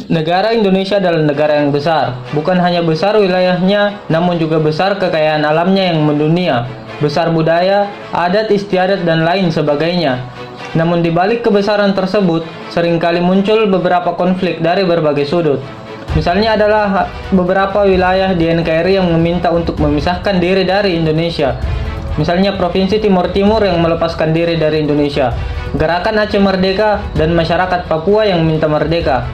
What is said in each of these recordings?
Negara Indonesia adalah negara yang besar. Bukan hanya besar wilayahnya, namun juga besar kekayaan alamnya yang mendunia, besar budaya, adat istiadat, dan lain sebagainya. Namun di balik kebesaran tersebut, seringkali muncul beberapa konflik dari berbagai sudut. Misalnya adalah beberapa wilayah di NKRI yang meminta untuk memisahkan diri dari Indonesia. Misalnya Provinsi Timur Timur yang melepaskan diri dari Indonesia, Gerakan Aceh Merdeka, dan masyarakat Papua yang minta merdeka.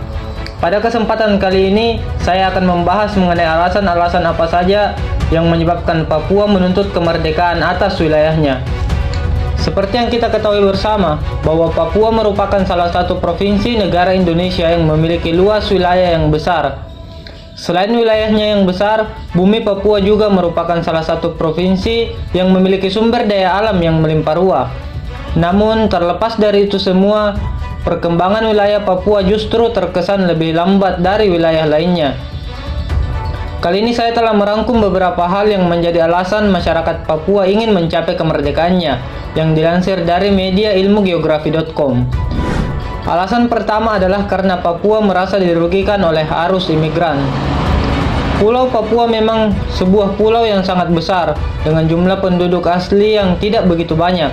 Pada kesempatan kali ini, saya akan membahas mengenai alasan-alasan apa saja yang menyebabkan Papua menuntut kemerdekaan atas wilayahnya. Seperti yang kita ketahui bersama, bahwa Papua merupakan salah satu provinsi negara Indonesia yang memiliki luas wilayah yang besar. Selain wilayahnya yang besar, bumi Papua juga merupakan salah satu provinsi yang memiliki sumber daya alam yang melimpah ruah. Namun, terlepas dari itu semua, perkembangan wilayah Papua justru terkesan lebih lambat dari wilayah lainnya. Kali ini saya telah merangkum beberapa hal yang menjadi alasan masyarakat Papua ingin mencapai kemerdekaannya, yang dilansir dari media ilmugeografi.com. Alasan pertama adalah karena Papua merasa dirugikan oleh arus imigran. Pulau Papua memang sebuah pulau yang sangat besar, dengan jumlah penduduk asli yang tidak begitu banyak.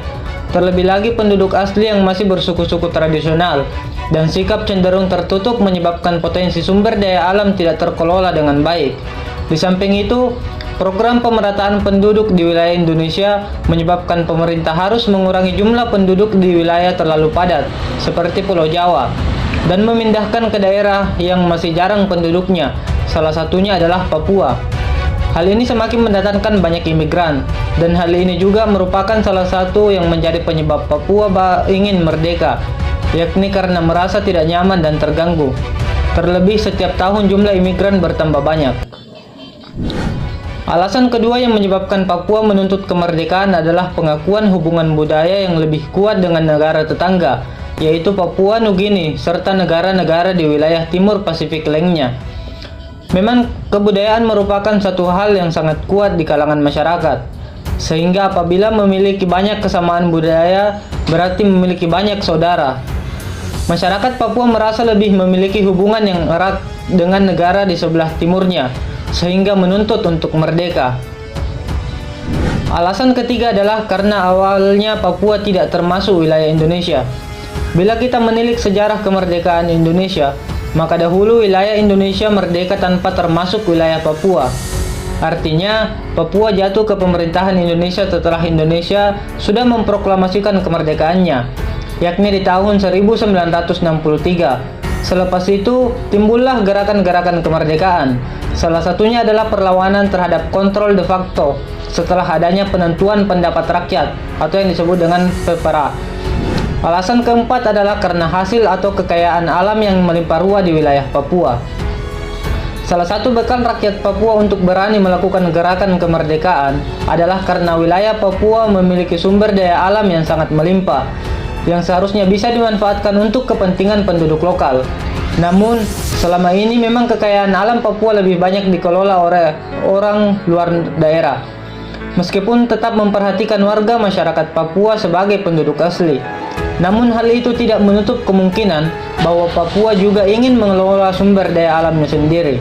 Terlebih lagi penduduk asli yang masih bersuku-suku tradisional, dan sikap cenderung tertutup menyebabkan potensi sumber daya alam tidak terkelola dengan baik. Di samping itu, program pemerataan penduduk di wilayah Indonesia menyebabkan pemerintah harus mengurangi jumlah penduduk di wilayah terlalu padat, seperti Pulau Jawa, dan memindahkan ke daerah yang masih jarang penduduknya, salah satunya adalah Papua. Hal ini semakin mendatangkan banyak imigran, dan hal ini juga merupakan salah satu yang menjadi penyebab Papua ingin merdeka, yakni karena merasa tidak nyaman dan terganggu. Terlebih setiap tahun jumlah imigran bertambah banyak. Alasan kedua yang menyebabkan Papua menuntut kemerdekaan adalah pengakuan hubungan budaya yang lebih kuat dengan negara tetangga, yaitu Papua Nugini serta negara-negara di wilayah Timur Pasifik lainnya. Memang kebudayaan merupakan satu hal yang sangat kuat di kalangan masyarakat, sehingga apabila memiliki banyak kesamaan budaya, berarti memiliki banyak saudara. Masyarakat Papua merasa lebih memiliki hubungan yang erat dengan negara di sebelah timurnya, sehingga menuntut untuk merdeka. Alasan ketiga adalah karena awalnya Papua tidak termasuk wilayah Indonesia. Bila kita menilik sejarah kemerdekaan Indonesia, maka dahulu wilayah Indonesia merdeka tanpa termasuk wilayah Papua. Artinya, Papua jatuh ke pemerintahan Indonesia setelah Indonesia sudah memproklamasikan kemerdekaannya, yakni di tahun 1963. Selepas itu, timbullah gerakan-gerakan kemerdekaan. Salah satunya adalah perlawanan terhadap kontrol de facto setelah adanya penentuan pendapat rakyat atau yang disebut dengan PEPRA. Alasan keempat adalah karena hasil atau kekayaan alam yang melimpah ruah di wilayah Papua. Salah satu bekal rakyat Papua untuk berani melakukan gerakan kemerdekaan adalah karena wilayah Papua memiliki sumber daya alam yang sangat melimpah, yang seharusnya bisa dimanfaatkan untuk kepentingan penduduk lokal. Namun, selama ini memang kekayaan alam Papua lebih banyak dikelola oleh orang luar daerah, meskipun tetap memperhatikan warga masyarakat Papua sebagai penduduk asli. Namun hal itu tidak menutup kemungkinan bahwa Papua juga ingin mengelola sumber daya alamnya sendiri.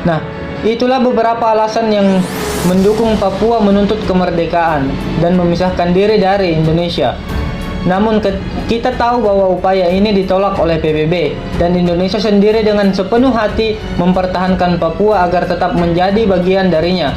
Nah, itulah beberapa alasan yang mendukung Papua menuntut kemerdekaan dan memisahkan diri dari Indonesia. Namun kita tahu bahwa upaya ini ditolak oleh PBB, dan Indonesia sendiri dengan sepenuh hati mempertahankan Papua agar tetap menjadi bagian darinya,